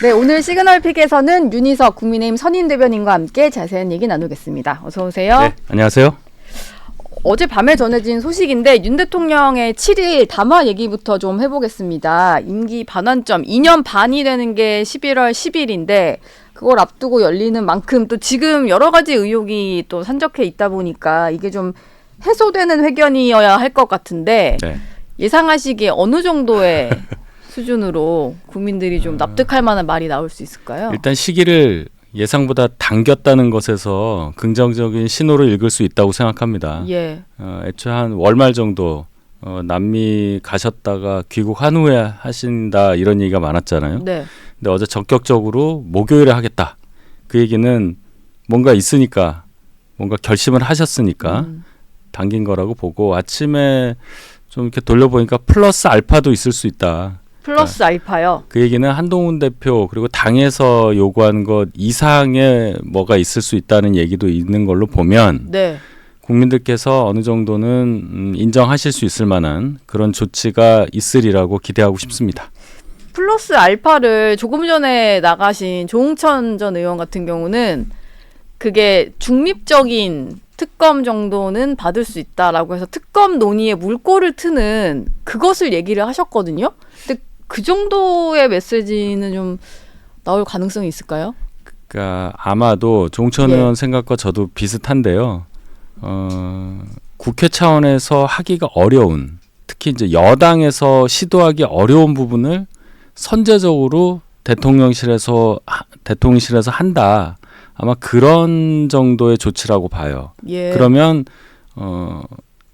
네, 오늘 시그널픽에서는 윤희석 국민의힘 선임대변인과 함께 자세한 얘기 나누겠습니다. 어서 오세요. 네, 안녕하세요. 어제 밤에 전해진 소식인데 윤 대통령의 7일 담화 얘기부터 좀 해보겠습니다. 임기 반환점 2년 반이 되는 게 11월 10일인데 그걸 앞두고 열리는 만큼 또 지금 여러 가지 의혹이 또 산적해 있다 보니까 이게 좀 해소되는 회견이어야 할 것 같은데 네. 예상하시기에 어느 정도의 수준으로 국민들이 좀 납득할 만한 말이 나올 수 있을까요? 일단 시기를 예상보다 당겼다는 것에서 긍정적인 신호를 읽을 수 있다고 생각합니다. 예. 애초에 한 월말 정도 남미 가셨다가 귀국한 후에 하신다 이런 얘기가 많았잖아요. 네. 근데 어제 적극적으로 목요일에 하겠다. 그 얘기는 뭔가 있으니까 뭔가 결심을 하셨으니까 당긴 거라고 보고 아침에 좀 이렇게 돌려보니까 플러스 알파도 있을 수 있다. 플러스 알파요. 그 얘기는 한동훈 대표 그리고 당에서 요구하는 것 이상의 뭐가 있을 수 있다는 얘기도 있는 걸로 보면 네. 국민들께서 어느 정도는 인정하실 수 있을 만한 그런 조치가 있으리라고 기대하고 싶습니다. 플러스 알파를 조금 전에 나가신 조응천 전 의원 같은 경우는 그게 중립적인 특검 정도는 받을 수 있다라고 해서 특검 논의에 물꼬를 트는 그것을 얘기를 하셨거든요. 근데 그 정도의 메시지는 좀 나올 가능성이 있을까요? 그러니까 아마도 조응천 예. 의원 생각과 저도 비슷한데요. 국회 차원에서 하기가 어려운 특히 이제 여당에서 시도하기 어려운 부분을 선제적으로 대통령실에서 한다. 아마 그런 정도의 조치라고 봐요. 예. 그러면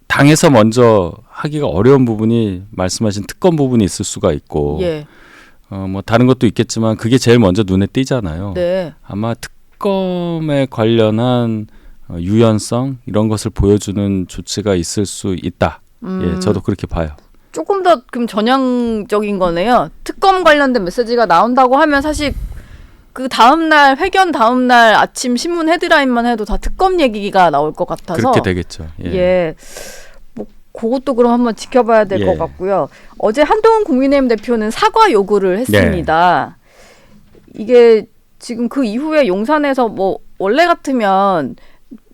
당에서 먼저 하기가 어려운 부분이 말씀하신 특검 부분이 있을 수가 있고 예. 뭐 다른 것도 있겠지만 그게 제일 먼저 눈에 띄잖아요. 네. 아마 특검에 관련한 유연성 이런 것을 보여주는 조치가 있을 수 있다. 예, 저도 그렇게 봐요. 조금 더 그럼 전향적인 거네요. 특검 관련된 메시지가 나온다고 하면 사실 그 다음날 회견 다음날 아침 신문 헤드라인만 해도 다 특검 얘기가 나올 것 같아서 그렇게 되겠죠. 예. 예. 뭐 그것도 그럼 한번 지켜봐야 될 것 예. 같고요. 어제 한동훈 국민의힘 대표는 사과 요구를 했습니다. 이게 지금 그 이후에 용산에서 뭐 원래 같으면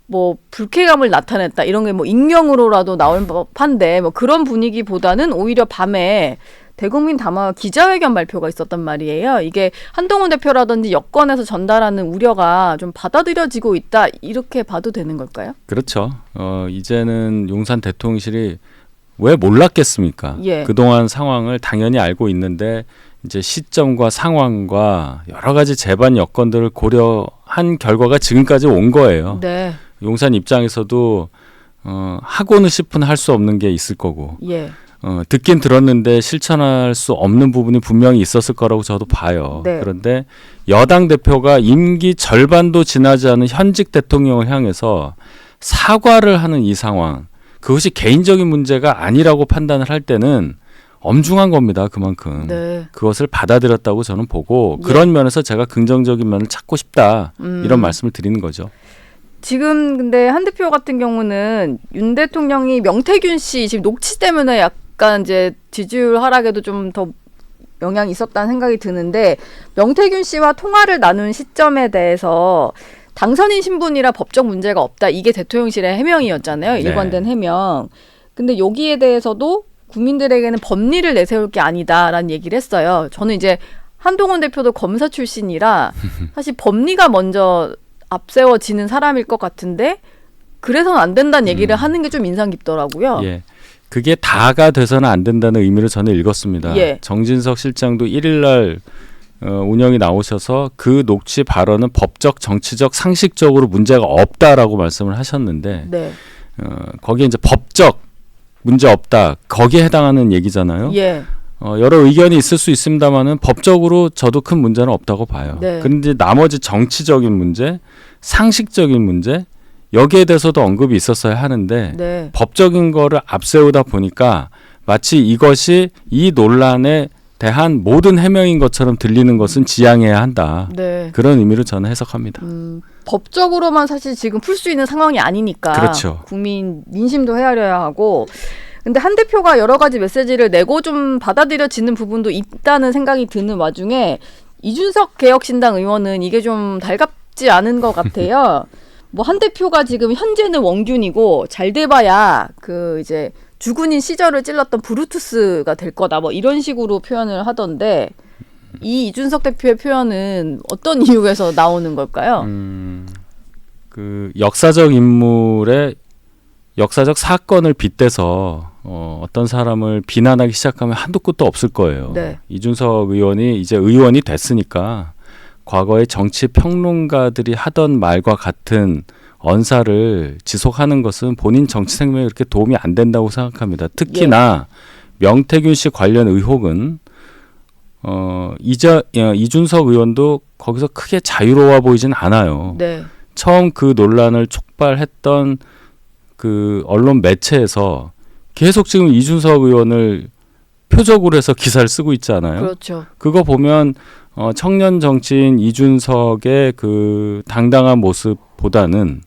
뭐 불쾌감을 나타냈다 이런 게 뭐 익명으로라도 나올 법한데 뭐 그런 분위기보다는 오히려 밤에 대국민 담화 기자회견 발표가 있었단 말이에요. 이게 한동훈 대표라든지 여권에서 전달하는 우려가 좀 받아들여지고 있다 이렇게 봐도 되는 걸까요? 그렇죠. 이제는 용산 대통령실이 왜 몰랐겠습니까? 예. 그동안 상황을 당연히 알고 있는데 이제 시점과 상황과 여러 가지 재반 여건들을 고려한 결과가 지금까지 온 거예요. 네. 용산 입장에서도 하고는 싶은 할 수 없는 게 있을 거고 예. 듣긴 들었는데 실천할 수 없는 부분이 분명히 있었을 거라고 저도 봐요. 네. 그런데 여당 대표가 임기 절반도 지나지 않은 현직 대통령을 향해서 사과를 하는 이 상황, 그것이 개인적인 문제가 아니라고 판단을 할 때는 엄중한 겁니다. 그만큼. 네. 그것을 받아들였다고 저는 보고 예. 그런 면에서 제가 긍정적인 면을 찾고 싶다. 이런 말씀을 드리는 거죠. 지금 근데 한 대표 같은 경우는 윤 대통령이 명태균 씨 지금 녹취 때문에 약간 이제 지지율 하락에도 좀 더 영향이 있었다는 생각이 드는데 명태균 씨와 통화를 나눈 시점에 대해서 당선인 신분이라 법적 문제가 없다. 이게 대통령실의 해명이었잖아요. 네. 일관된 해명. 근데 여기에 대해서도 국민들에게는 법리를 내세울 게 아니다라는 얘기를 했어요. 저는 이제 한동훈 대표도 검사 출신이라 사실 법리가 먼저 앞세워지는 사람일 것 같은데 그래서는 안 된다는 얘기를 하는 게 좀 인상 깊더라고요. 예. 그게 다가 돼서는 안 된다는 의미로 저는 읽었습니다. 예. 정진석 실장도 1일 날 운영이 나오셔서 그 녹취 발언은 법적, 정치적, 상식적으로 문제가 없다라고 말씀을 하셨는데 네. 거기에 이제 법적 문제 없다. 거기에 해당하는 얘기잖아요. 예. 여러 의견이 있을 수 있습니다만은 법적으로 저도 큰 문제는 없다고 봐요. 네. 그런데 나머지 정치적인 문제, 상식적인 문제 여기에 대해서도 언급이 있었어야 하는데 네. 법적인 거를 앞세우다 보니까 마치 이것이 이 논란에 대한 모든 해명인 것처럼 들리는 것은 지양해야 한다. 네. 그런 의미로 저는 해석합니다. 법적으로만 사실 지금 풀 수 있는 상황이 아니니까 그렇죠. 국민 민심도 헤아려야 하고 근데 한 대표가 여러 가지 메시지를 내고 좀 받아들여지는 부분도 있다는 생각이 드는 와중에 이준석 개혁신당 의원은 이게 좀 달갑지 않은 것 같아요. 뭐 한 대표가 지금 현재는 원균이고 잘 돼봐야 그 이제 주군인 시절을 찔렀던 브루투스가 될 거다. 뭐 이런 식으로 표현을 하던데 이 이준석 대표의 표현은 어떤 이유에서 나오는 걸까요? 그 역사적 인물의 역사적 사건을 빗대서 어떤 사람을 비난하기 시작하면 한도 끝도 없을 거예요. 네. 이준석 의원이 이제 의원이 됐으니까 과거의 정치 평론가들이 하던 말과 같은 언사를 지속하는 것은 본인 정치 생명에 그렇게 도움이 안 된다고 생각합니다. 특히나 명태균 씨 관련 의혹은 이준석 의원도 거기서 크게 자유로워 보이진 않아요. 네. 처음 그 논란을 촉발했던 그 언론 매체에서 계속 지금 이준석 의원을 표적으로 해서 기사를 쓰고 있잖아요. 그렇죠. 그거 보면 청년 정치인 이준석의 그 당당한 모습보다는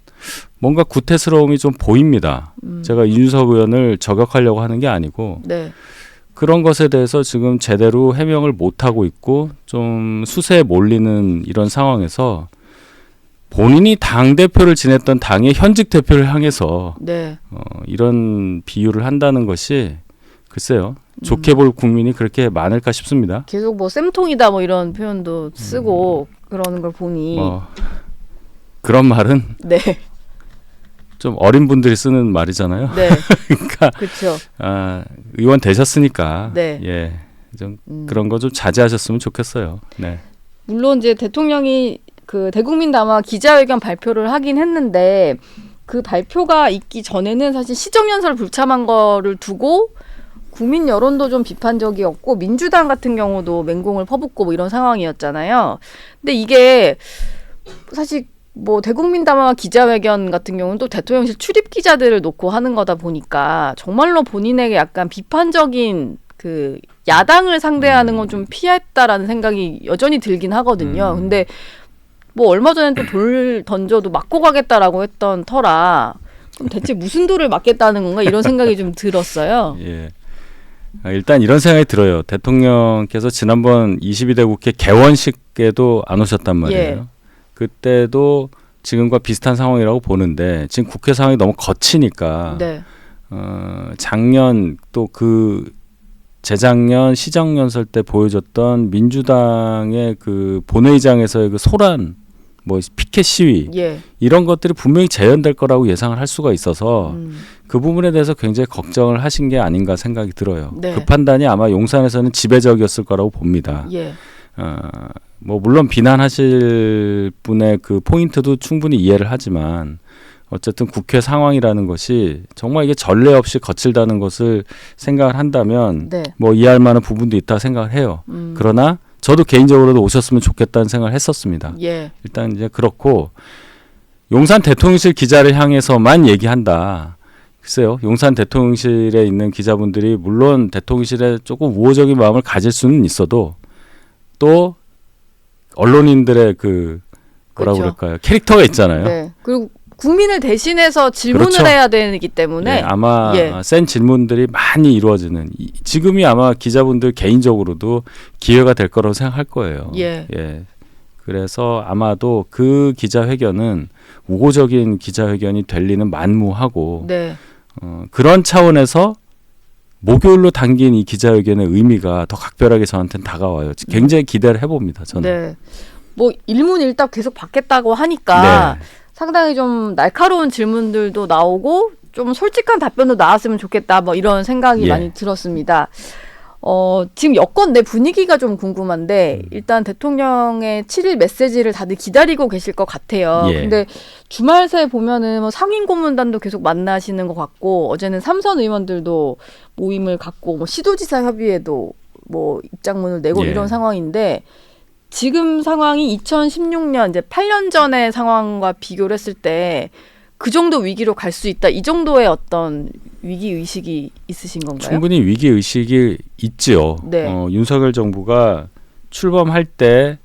뭔가 구태스러움이 좀 보입니다. 제가 이준석 의원을 저격하려고 하는 게 아니고 네. 그런 것에 대해서 지금 제대로 해명을 못하고 있고 좀 수세에 몰리는 이런 상황에서 본인이 당대표를 지냈던 당의 현직 대표를 향해서 네. 이런 비유를 한다는 것이 글쎄요. 좋게 볼 국민이 그렇게 많을까 싶습니다. 계속 뭐 쌤통이다 뭐 이런 표현도 쓰고 그러는 걸 보니 그런 말은 네. 좀 어린 분들이 쓰는 말이잖아요. 네. 그러니까 그렇죠. 의원 되셨으니까 네. 예, 좀 그런 거 좀 자제하셨으면 좋겠어요. 네. 물론 이제 대통령이 그 대국민 담화 기자회견 발표를 하긴 했는데 그 발표가 있기 전에는 사실 시정연설 불참한 거를 두고 국민 여론도 좀 비판적이었고 민주당 같은 경우도 맹공을 퍼붓고 뭐 이런 상황이었잖아요. 근데 이게 사실 뭐 대국민 담화 기자회견 같은 경우는 또 대통령실 출입 기자들을 놓고 하는 거다 보니까 정말로 본인에게 약간 비판적인 그 야당을 상대하는 건 좀 피했다라는 생각이 여전히 들긴 하거든요. 근데 뭐 얼마 전에 또 돌 던져도 맞고 가겠다라고 했던 터라 그럼 대체 무슨 돌을 맞겠다는 건가 이런 생각이 좀 들었어요. 예. 일단 이런 생각이 들어요. 대통령께서 지난번 22대 국회 개원식에도 안 오셨단 말이에요. 예. 그때도 지금과 비슷한 상황이라고 보는데 지금 국회 상황이 너무 거치니까 네. 작년 또 그 재작년 시정연설 때 보여줬던 민주당의 그 본회의장에서의 그 소란 뭐 피켓 시위 예. 이런 것들이 분명히 재현될 거라고 예상을 할 수가 있어서 그 부분에 대해서 굉장히 걱정을 하신 게 아닌가 생각이 들어요. 네. 그 판단이 아마 용산에서는 지배적이었을 거라고 봅니다. 예. 뭐 물론 비난하실 분의 그 포인트도 충분히 이해를 하지만 어쨌든 국회 상황이라는 것이 정말 이게 전례 없이 거칠다는 것을 생각을 한다면 네. 뭐 이해할 만한 부분도 있다 생각을 해요. 그러나 저도 개인적으로도 오셨으면 좋겠다는 생각을 했었습니다. 예. 일단 이제 그렇고 용산 대통령실 기자를 향해서만 얘기한다. 글쎄요. 용산 대통령실에 있는 기자분들이 물론 대통령실에 조금 우호적인 마음을 가질 수는 있어도 또 언론인들의 그 뭐라고 그렇죠. 그럴까요? 캐릭터가 있잖아요. 네. 그리고 국민을 대신해서 질문을 그렇죠. 해야 되기 때문에 네, 아마 예. 센 질문들이 많이 이루어지는 지금이 아마 기자분들 개인적으로도 기회가 될 거라고 생각할 거예요. 예. 그래서 아마도 그 기자회견은 우호적인 기자회견이 될 리는 만무하고 네. 그런 차원에서 목요일로 당긴 이 기자회견의 의미가 더 각별하게 저한테는 다가와요. 굉장히 기대를 해봅니다. 저는. 네. 뭐 일문일답 계속 받겠다고 하니까 네. 상당히 좀 날카로운 질문들도 나오고 좀 솔직한 답변도 나왔으면 좋겠다. 뭐 이런 생각이 예. 많이 들었습니다. 지금 여권 내 분위기가 좀 궁금한데 일단 대통령의 7일 메시지를 다들 기다리고 계실 것 같아요. 예. 근데 주말 새에 보면은 뭐 상임 고문단도 계속 만나시는 것 같고 어제는 삼선 의원들도 모임을 갖고 뭐 시도지사 협의회도 뭐 입장문을 내고 예. 이런 상황인데 지금 상황이 2016년 이제 8년 전의 상황과 비교를 했을 때 그 정도 위기로 갈 수 있다. 이 정도의 어떤 위기 의식이 있으신 건가요? 충분히 위기 의식이 있죠. 네. 윤석열 정부가 출범할 때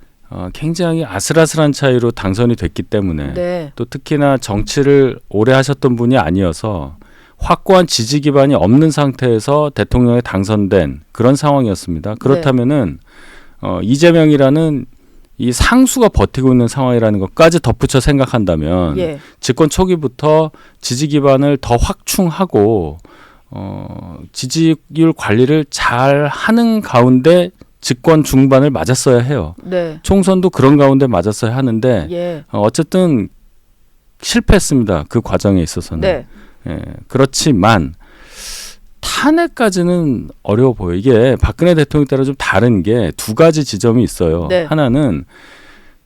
굉장히 아슬아슬한 차이로 당선이 됐기 때문에 네. 또 특히나 정치를 오래 하셨던 분이 아니어서 확고한 지지 기반이 없는 상태에서 대통령에 당선된 그런 상황이었습니다. 그렇다면은 이재명이라는 이 상수가 버티고 있는 상황이라는 것까지 덧붙여 생각한다면 예. 집권 초기부터 지지 기반을 더 확충하고 지지율 관리를 잘 하는 가운데 집권 중반을 맞았어야 해요. 네. 총선도 그런 가운데 맞았어야 하는데 예. 어쨌든 실패했습니다. 그 과정에 있어서는. 네. 예, 그렇지만 탄핵까지는 어려워 보여. 이게 박근혜 대통령 때랑 좀 다른 게 두 가지 지점이 있어요. 네. 하나는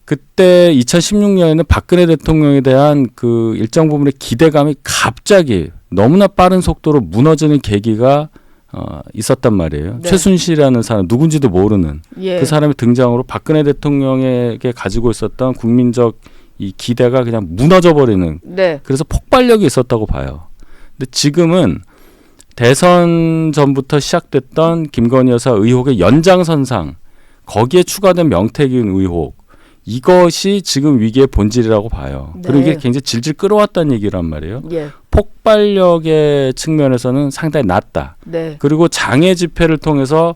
그때 2016년에는 박근혜 대통령에 대한 그 일정 부분의 기대감이 갑자기 너무나 빠른 속도로 무너지는 계기가 있었단 말이에요. 네. 최순실이라는 사람 누군지도 모르는 예. 그 사람의 등장으로 박근혜 대통령에게 가지고 있었던 국민적 이 기대가 그냥 무너져 버리는 네. 그래서 폭발력이 있었다고 봐요. 근데 지금은 대선 전부터 시작됐던 김건희 여사 의혹의 연장선상 거기에 추가된 명태균 의혹 이것이 지금 위기의 본질이라고 봐요. 네. 그리고 이게 굉장히 질질 끌어왔다는 얘기란 말이에요. 예. 폭발력의 측면에서는 상당히 낮다. 네. 그리고 장애 집회를 통해서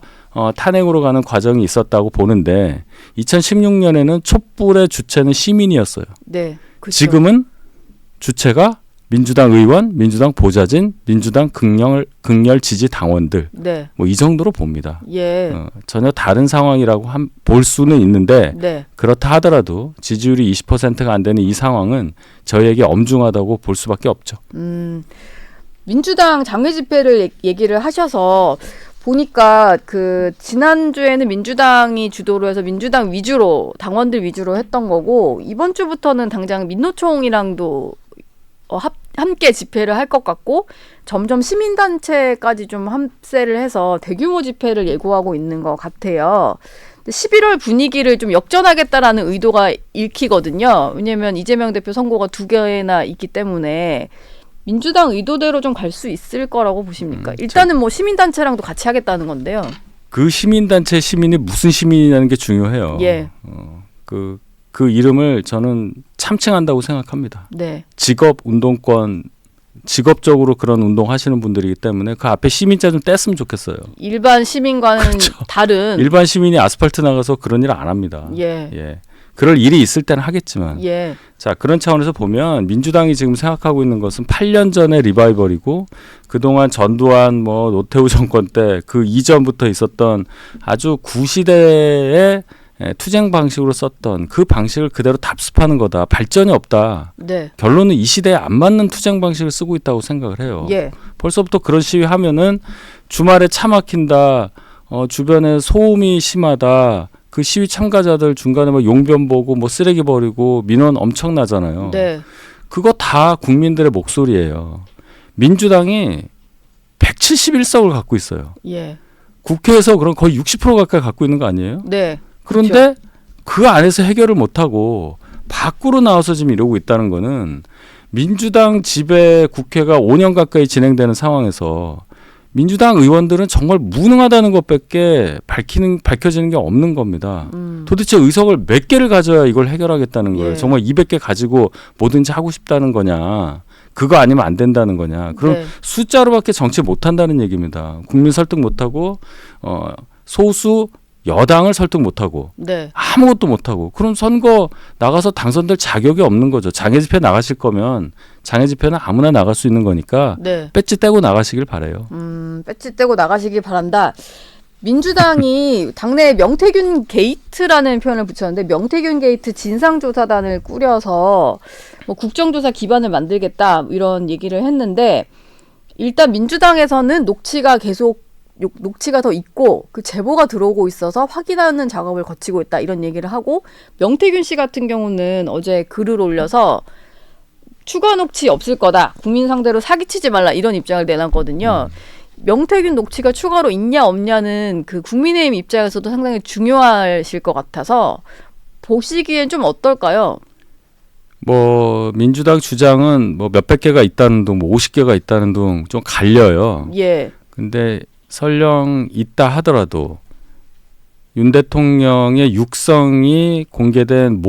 탄핵으로 가는 과정이 있었다고 보는데 2016년에는 촛불의 주체는 시민이었어요. 네. 그쵸. 지금은 주체가 민주당 의원, 민주당 보좌진, 민주당 극렬 지지 당원들 네. 뭐 이 정도로 봅니다. 예. 전혀 다른 상황이라고 볼 수는 있는데 네. 그렇다 하더라도 지지율이 20%가 안 되는 이 상황은 저희에게 엄중하다고 볼 수밖에 없죠. 민주당 장외 집회를 얘기를 하셔서 보니까 그 지난주에는 민주당이 주도로 해서 민주당 위주로 당원들 위주로 했던 거고 이번 주부터는 당장 민노총이랑도 함께 집회를 할 것 같고 점점 시민단체까지 좀 합세를 해서 대규모 집회를 예고하고 있는 것 같아요. 11월 분위기를 좀 역전하겠다라는 의도가 읽히거든요. 왜냐하면 이재명 대표 선고가 2개나 있기 때문에 민주당 의도대로 좀 갈 수 있을 거라고 보십니까? 일단은 뭐 시민단체랑도 같이 하겠다는 건데요. 그 시민단체 시민이 무슨 시민이라는 게 중요해요. 예. 그 이름을 저는 참칭한다고 생각합니다. 네. 직업 운동권 직업적으로 그런 운동하시는 분들이기 때문에 그 앞에 시민자 좀 뗐으면 좋겠어요. 일반 시민과는 그렇죠. 다른. 일반 시민이 아스팔트 나가서 그런 일 안 합니다. 예. 그럴 일이 있을 때는 하겠지만. 예. 자, 그런 차원에서 보면 민주당이 지금 생각하고 있는 것은 8년 전의 리바이벌이고 그동안 전두환 노태우 정권 때 그 이전부터 있었던 아주 구시대의 투쟁 방식으로 썼던 그 방식을 그대로 답습하는 거다. 발전이 없다. 네. 결론은 이 시대에 안 맞는 투쟁 방식을 쓰고 있다고 생각을 해요. 예. 벌써부터 그런 시위하면은 주말에 차 막힌다. 주변에 소음이 심하다. 그 시위 참가자들 중간에 용변 보고 쓰레기 버리고 민원 엄청나잖아요. 네. 그거 다 국민들의 목소리예요. 민주당이 171석을 갖고 있어요. 예. 국회에서 그럼 거의 60% 가까이 갖고 있는 거 아니에요? 네. 그런데 그렇죠. 그 안에서 해결을 못하고 밖으로 나와서 지금 이러고 있다는 거는 민주당 지배 국회가 5년 가까이 진행되는 상황에서 민주당 의원들은 정말 무능하다는 것밖에 밝혀지는 게 없는 겁니다. 도대체 의석을 몇 개를 가져야 이걸 해결하겠다는 거예요. 예. 정말 200개 가지고 뭐든지 하고 싶다는 거냐. 그거 아니면 안 된다는 거냐. 그럼 네. 숫자로밖에 정치 못한다는 얘기입니다. 국민 설득 못하고 소수 여당을 설득 못하고 네. 아무것도 못하고 그럼 선거 나가서 당선될 자격이 없는 거죠. 장애 집회 나가실 거면 장애 집회는 아무나 나갈 수 있는 거니까 네. 배지 떼고 나가시길 바라요. 배지 떼고 나가시기 바란다. 민주당이 당내 명태균 게이트라는 표현을 붙였는데 명태균 게이트 진상조사단을 꾸려서 국정조사 기반을 만들겠다 이런 얘기를 했는데 일단 민주당에서는 녹취가 더 있고 그 제보가 들어오고 있어서 확인하는 작업을 거치고 있다 이런 얘기를 하고 명태균 씨 같은 경우는 어제 글을 올려서 추가 녹취 없을 거다. 국민 상대로 사기치지 말라 이런 입장을 내놨거든요. 명태균 녹취가 추가로 있냐 없냐는 그 국민의힘 입장에서도 상당히 중요하실 것 같아서 보시기엔 좀 어떨까요? 민주당 주장은 몇백 개가 있다는 둥, 50개가 있다는 둥 좀 갈려요. 예. 근데 설령 있다 하더라도 윤 대통령의 육성이 공개된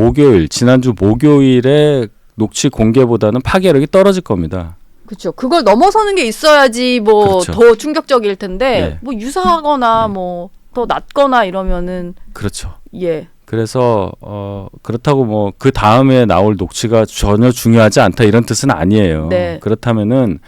지난주 목요일에 녹취 공개보다는 파괴력이 떨어질 겁니다. 그렇죠. 그걸 넘어서는 게 있어야지 그렇죠. 더 충격적일 텐데 네. 유사하거나 더 낮거나 이러면은 그렇죠. 예. 그래서 그렇다고 뭐 그 다음에 나올 녹취가 전혀 중요하지 않다 이런 뜻은 아니에요. 네. 그렇다면은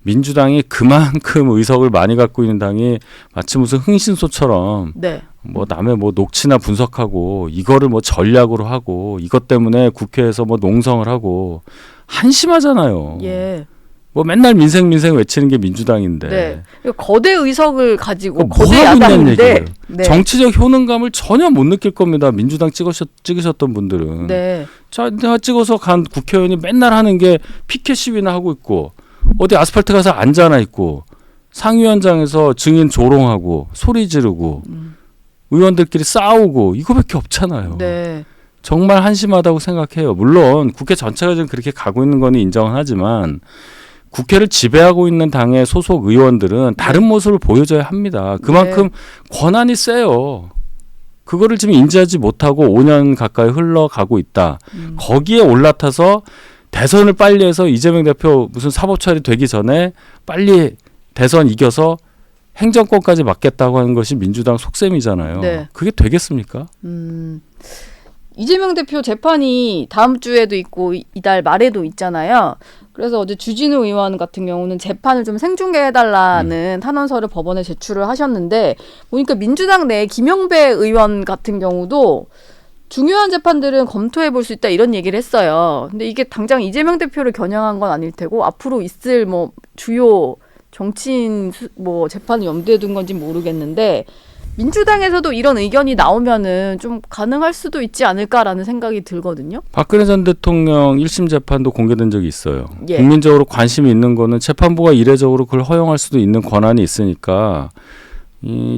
민주당이 그만큼 의석을 많이 갖고 있는 당이 마치 무슨 흥신소처럼 네. 뭐 남의 뭐 녹취나 분석하고 이거를 뭐 전략으로 하고 이것 때문에 국회에서 뭐 농성을 하고 한심하잖아요. 예. 뭐 맨날 민생 외치는 게 민주당인데 네. 거대 의석을 가지고 뭐 거대 하고 있냐는 야당인데 얘기예요. 네. 정치적 효능감을 전혀 못 느낄 겁니다. 민주당 찍으셨던 분들은. 네. 자, 내가 찍어서 간 국회의원이 맨날 하는 게 피켓 시위나 하고 있고 어디 아스팔트 가서 앉아나 있고 상위원장에서 증인 조롱하고 소리 지르고 의원들끼리 싸우고 이거밖에 없잖아요. 네. 정말 한심하다고 생각해요. 물론 국회 전체가 지금 그렇게 가고 있는 거는 인정은 하지만 국회를 지배하고 있는 당의 소속 의원들은 다른 모습을 보여줘야 합니다. 그만큼 권한이 세요. 그거를 지금 인지하지 못하고 5년 가까이 흘러가고 있다. 거기에 올라타서 대선을 빨리 해서 이재명 대표 무슨 사법 처리 되기 전에 빨리 대선 이겨서 행정권까지 맡겠다고 하는 것이 민주당 속셈이잖아요. 네. 그게 되겠습니까? 이재명 대표 재판이 다음 주에도 있고 이달 말에도 있잖아요. 그래서 어제 주진우 의원 같은 경우는 재판을 좀 생중계해달라는 탄원서를 법원에 제출을 하셨는데 보니까 민주당 내 김영배 의원 같은 경우도 중요한 재판들은 검토해 볼 수 있다 이런 얘기를 했어요. 근데 이게 당장 이재명 대표를 겨냥한 건 아닐 테고 앞으로 있을 뭐 주요 정치인 뭐 재판을 염두에 둔 건지 모르겠는데 민주당에서도 이런 의견이 나오면은 좀 가능할 수도 있지 않을까라는 생각이 들거든요. 박근혜 전 대통령 1심 재판도 공개된 적이 있어요. 예. 국민적으로 관심이 있는 거는 재판부가 이례적으로 그걸 허용할 수도 있는 권한이 있으니까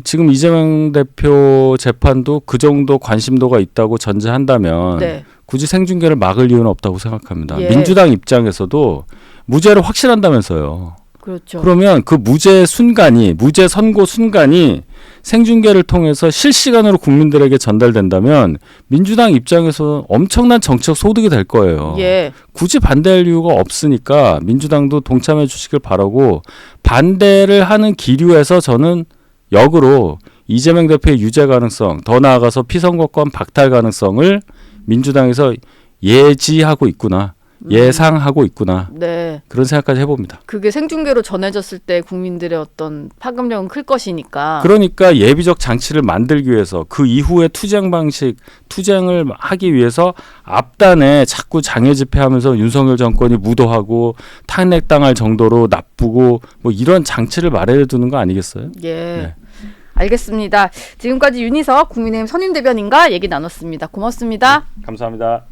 지금 이재명 대표 재판도 그 정도 관심도가 있다고 전제한다면 네. 굳이 생중계를 막을 이유는 없다고 생각합니다. 예. 민주당 입장에서도 무죄를 확실한다면서요. 그렇죠. 그러면 그 무죄 선고 순간이 생중계를 통해서 실시간으로 국민들에게 전달된다면 민주당 입장에서 엄청난 정치적 소득이 될 거예요. 예. 굳이 반대할 이유가 없으니까 민주당도 동참해 주시길 바라고 반대를 하는 기류에서 저는 역으로 이재명 대표의 유죄 가능성, 더 나아가서 피선거권 박탈 가능성을 민주당에서 예지하고 있구나. 예상하고 있구나. 네. 그런 생각까지 해봅니다. 그게 생중계로 전해졌을 때 국민들의 어떤 파급력은 클 것이니까. 그러니까 예비적 장치를 만들기 위해서 그 이후에 투쟁을 하기 위해서 앞단에 자꾸 장애 집회하면서 윤석열 정권이 무도하고 탄핵당할 정도로 나쁘고 뭐 이런 장치를 마련해 두는 거 아니겠어요? 예. 네. 알겠습니다. 지금까지 윤희석 국민의힘 선임대변인과 얘기 나눴습니다. 고맙습니다. 감사합니다.